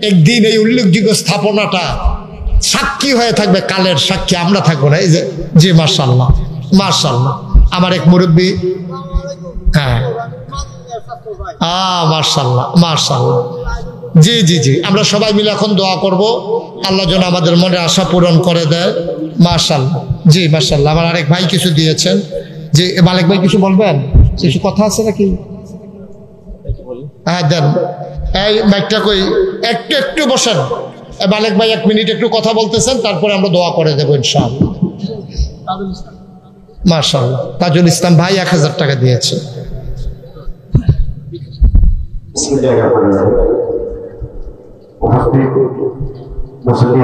একদিন এই উল্লেখযোগ্য স্থাপনাটা সাক্ষী হয়ে থাকবে, কালের সাক্ষী আমরা থাকবো না। এই যে জি মাশাআল্লাহ, মাশাআল্লাহ, আমার এক মুরব্বী, হ্যাঁ মাশাআল্লাহ, মাশাআল্লাহ, জি জি জি, আমরা সবাই মিলে এখন দোয়া করব, আল্লাহ যেন আমাদের মনে আশা পূরণ করে দেয়। মাশাআল্লাহ, জি মাশাআল্লাহ। আমার আরেক ভাই কিছু দিয়েছেন, যে মালিক ভাই কিছু বলবেন, কিছু কথা আছে নাকি? হ্যাঁ দেন, এই মাইকটা কই, একটু বসেন। মালিক ভাই 1 মিনিট একটু কথা বলতেছেন, তারপরে আমরা দোয়া করে দেবো ইনশাআল্লাহ। মাশাআল্লাহ, তাজুল ইসলাম ভাই 1,000 টাকা দিয়েছে। উপস্থিত মুসলিম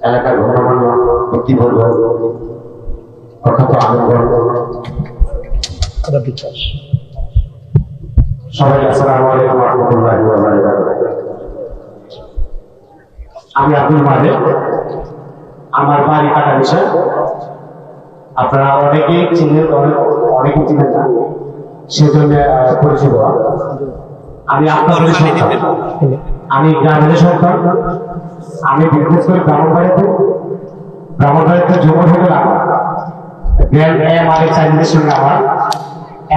এলাকার গণ্যমান্য ব্যক্তিবর্গ, সবাই আসসালামু আলাইকুম ওয়া রাহমাতুল্লাহি ওয়া বারাকাতুহু। আমি আব্দুল মালিক, আমার বাড়ি কাটারিশা। আপনারা অনেকেই চিনেন, অনেকে চিনেন না, সেজন্য পরিচিত। আমি আপনাদের সন্তান, আমি গ্রামের সন্তান। আমি বিশেষ করে ব্রাহ্মণবাড়িতে যুব থেকে চাইনিজের সঙ্গে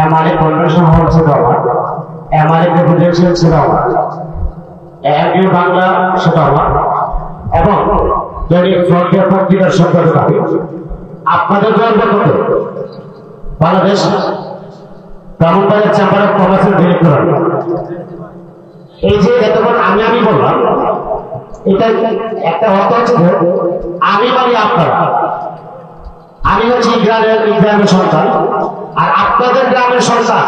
আমার কনভেনশন হল ছিল, আমার প্রেসিডেন্সিয়াল ছিল, আমার এমপিও বাংলা সেটা আমার, এবং দৈনিক ফ্রন্টিয়ার পত্রিকার সম্পাদক আমি। আপনাদের করতে বাংলাদেশ ব্রাহ্মণবাড়িয়া চেম্বার অফ কমার্সের ডিরেক্টর। এই যে এতক্ষণ আমি বললাম, এটা একটা অর্থ হচ্ছে আমি মানে আপনারা, আমি হচ্ছি গ্রামের সন্তান, আর আপনাদের গ্রামের সন্তান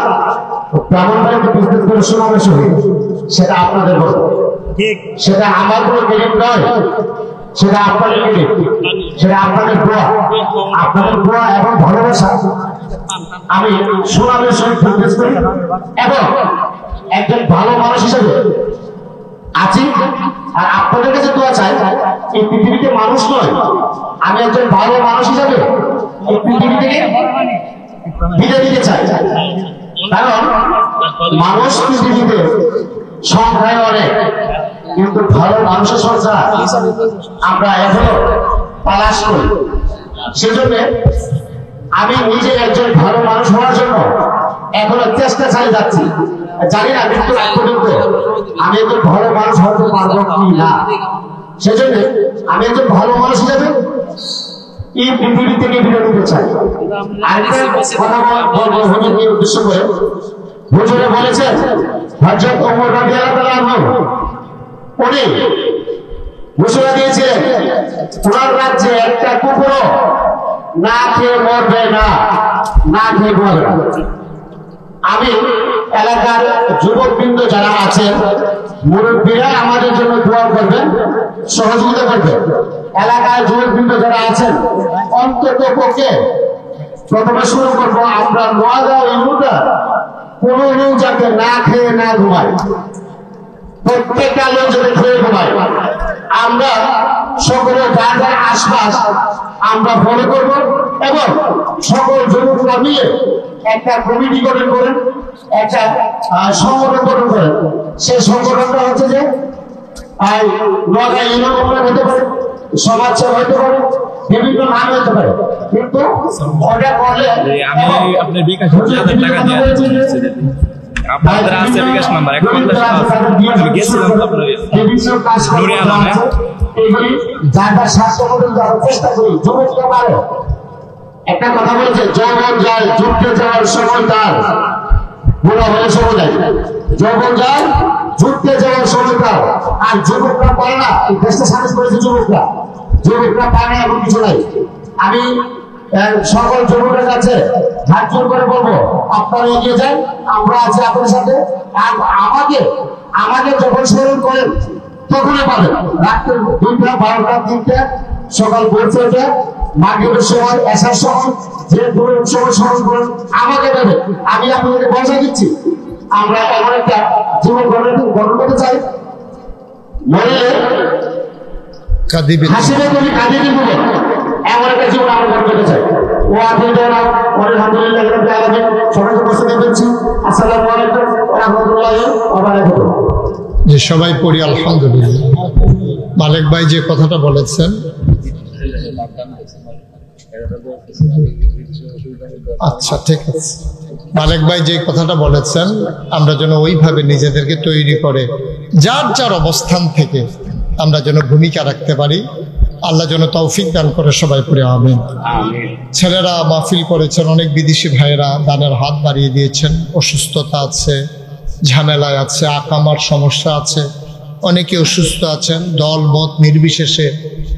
ব্রাহ্মণবাড়িতে বিজনেস করে সমাবেশ হয়ে সেটা আপনাদের বলবো। সেটা আমার কোনো ক্রেডিট নয়, সেটা আপনাদের ক্রেডিট, সেটা আপনাদের দোয়া, আপনাদের দোয়া এবং ভালোবাসা আমি সুনামের সহিত প্রকাশ করি এবং একজন ভালো মানুষ হিসেবে আছি। আর আপনাদের কাছে দোয়া চাই, এই পৃথিবীতে মানুষ নয়, আমি একজন ভালো মানুষ হিসেবে এই পৃথিবী থেকে বিদায় দিতে চাই। কারণ মানুষ পৃথিবীতে সংখ্যায় অনেক, কিন্তু ভালো মানুষের সংখ্যা আমরা এখনো তালাশ করি। সেজন্য আমি নিজে একজন ভালো মানুষ হওয়ার জন্য এখনো চেষ্টা চালিয়ে যাচ্ছি। জানি না মৃত্যুর আগ পর্যন্ত আমি একজন ভালো মানুষ হতে পারবো কি না। সেজন্য আমি একজন ভালো মানুষ হিসেবে এই পৃথিবী থেকে বিদায় নিতে চাই। আরেকটা কথা বলবো হুজুরকে উদ্দেশ্য করে। হুজুরে বলেছেন হযরত ওমর রাদিয়াল্লাহু আনহু উনি ঘোষণা দিয়েছিলেন ওনার রাজ্যে একটা কুকুরও না খেয়ে মরবে না, না খেয়ে মরবে না। আমি এলাকার যুবকবৃন্দ যারা আছেন, মুরব্বীরা আমাদের জন্য দোয়া করবেন, সহযোগিতা করবেন। এলাকার যুবকবৃন্দ যারা আছেন, অন্তত পক্ষে প্রথমে শুরু করবো আমরা নোয়াগাঁও ইউনিয়নটা কোনো লোক যাতে না খেয়ে না ঘুমায়, প্রত্যেকটা লোক যাতে খেয়ে ঘুমায়। আমরা সকলে যার আশপাশ আমরা ফলো করবো এবং সকল যুবকরা মিলে একটা কমিটি গঠন করেন, একটা সংগঠন গঠন করেন। সেই সংগঠনটা হচ্ছে যে নোয়াগাঁও ইউনিয়ন হতে পারে, সমাজ সেবা হতে পারে, বিভিন্ন নাম হতে পারে, কিন্তু ওটা করলে আপনার বিকাশ 2000 টাকা দিয়ে আপনাদের আছে বিকাশ নাম্বার 150 আমি গেছিলাম আপনার নুরে আলমে এইগুলি যারা স্বাস্থ্য মডেল দেওয়ার চেষ্টা করি যুবকরা পারে। একটা কথা বলেছে যৌবন যায় যুদ্ধে যাওয়ার সময় তার বুড়া হলে সময় যায়, যৌবন যায় যুদ্ধে যাওয়ার সময় তার। আর যুবকরা পারে না, এই দেশটা সামিল করেছে যুবকরা, যুবকরা পারে না এমন কিছু নাই। আমি সকল যুবকের কাছে হাত জোর করে বলবো আপনারা এগিয়ে যান, আমরা আছি আপনাদের সাথে। আর আমাকে যখন স্মরণ করেন তখনই পাবেন, রাত্রে 2টা 12টা 3টা সকাল ভোরটা মাগরিবের সময় এসার সময় যে দূরের সময় স্মরণ করেন আমাকে দেবে। আমি আপনাদেরকে বসা দিচ্ছি, আমরা এমন একটা জীবন গঠন করতে চাই, মরলে হাসিবে তুমি কাঁদিয়ে দিব, এমন একটা জীবন আমরা গঠন করতে চাই। ও আলহামদুলিল্লাহ সবাইকে বসে দিচ্ছি। আসসালামু আলাইকুম ওয়া রাহমাতুল্লাহি ওয়া বারাকাতুহু। যে সবাই পড়ি আলহামদুলিল্লাহ। মালিক ভাই যে কথাটা বলেছেন, আচ্ছা ঠিক আছে, মালিক ভাই যে কথাটা বলেছেন আমরা যেন ওইভাবে নিজেদেরকে তৈরি করে যার যার অবস্থান থেকে আমরা যেন ভূমিকা রাখতে পারি। আল্লাহ যেন তৌফিক দান করে, সবাই পড়ে আমিন। ছেলেরা মাহফিল করেছেন, অনেক বিদেশি ভাইয়েরা দানের হাত বাড়িয়ে দিয়েছেন। অসুস্থতা আছে, ঝামেলায় আছে, আকামার সমস্যা আছে, অনেকে অসুস্থ আছেন। দল মত নির্বিশেষে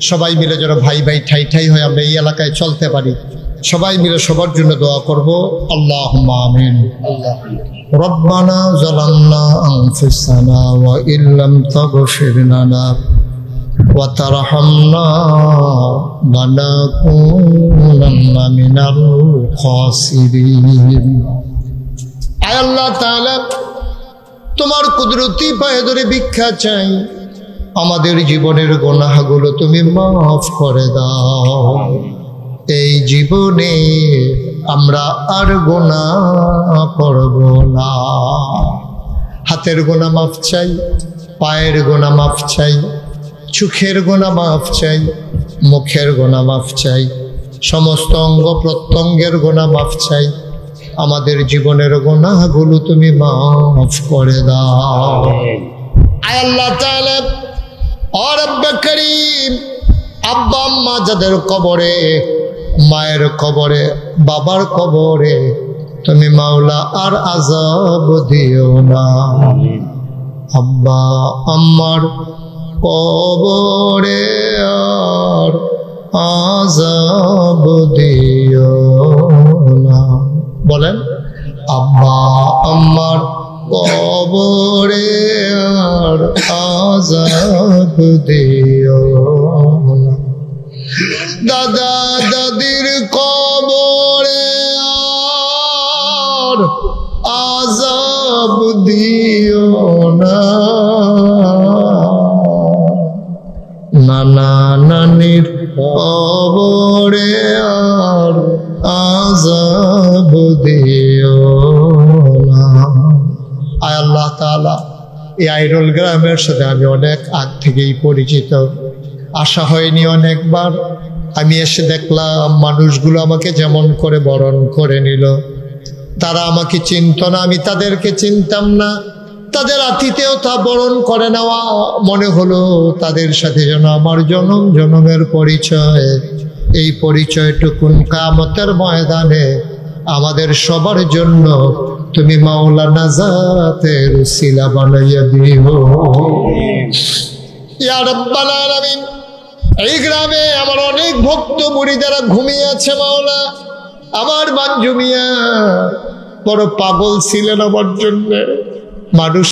সবাই মিলে যেন ভাই ভাই ঠাই ঠাই হয়ে আমরা এই এলাকায় চলতে পারি। সবাই মিলে সবার জন্য দোয়া করব। আল্লাহুম্মা আমিন। রব্বানা যালামনা আনফুসানা ওয়া ইল্লাম তাগফির লানা ওয়া তারহামনা লানাকুনান্না মিনাল খাসিরিন। আয় আল্লাহ তাআলা, তোমার কুদরতি পায়ে ধরে ভিক্ষা চাই, আমাদের জীবনের গুনাহগুলো তুমি মাফ করে দাও। এই জীবনে আমরা আর গুনাহ করব না। হাতের গুনাহ মাফ চাই, পায়ের গুনাহ মাফ চাই, চোখের গুনাহ মাফ চাই, মুখের গুনাহ মাফ চাই, সমস্ত অঙ্গ প্রত্যঙ্গের গুনাহ মাফ চাই। আমাদের জীবনের গুনাহগুলো তুমি মাফ করে দাও। আয় আল্লাহ তাআলা, ও রব্বে করিম, আব্বা আম্মা যাদের কবরে, মায়ের কবরে, বাবার কবরে তুমি মাওলা আর আযাব দিও না। আব্বা আম্মার কবরে আর আযাব দিও না। বলেন, আব্বা আম্মার কবরে আর আযাব দিও না। দাদা দাদির কবরে আর আযাব দিও না। নানা নানির কবরে আর আযাব দিও না। আয় আল্লাহ তাআলা, এই আইরল গ্রামের সাথে আমি অনেক আগ থেকেই পরিচিত, আসা হয়নি অনেকবার। আমি এসে দেখলাম মানুষগুলো আমাকে যেমন করে বরণ করে নিল। তারা আমাকে চিনত না, আমি তাদেরকে চিনতাম না। তাদের আতিথেয়তা বরণ করে নেওয়া, মনে হলো তাদের সাথে যেন আমার জনম জনমের পরিচয়। এই পরিচয়টুকুন কিয়ামতের ময়দানে আমাদের সবার জন্য তুমি মাওলা নাজাতের উসিলা বানাইয়া দিও ইয়া রাব্বাল আলামিন। এই গ্রামে আমার অনেক ভক্ত মুরিদেরা ঘুমিয়ে আছে মাওলা। আমার বাঞ্জু মিয়া বড় পাগল ছিলেন আমার জন্য। মানুষ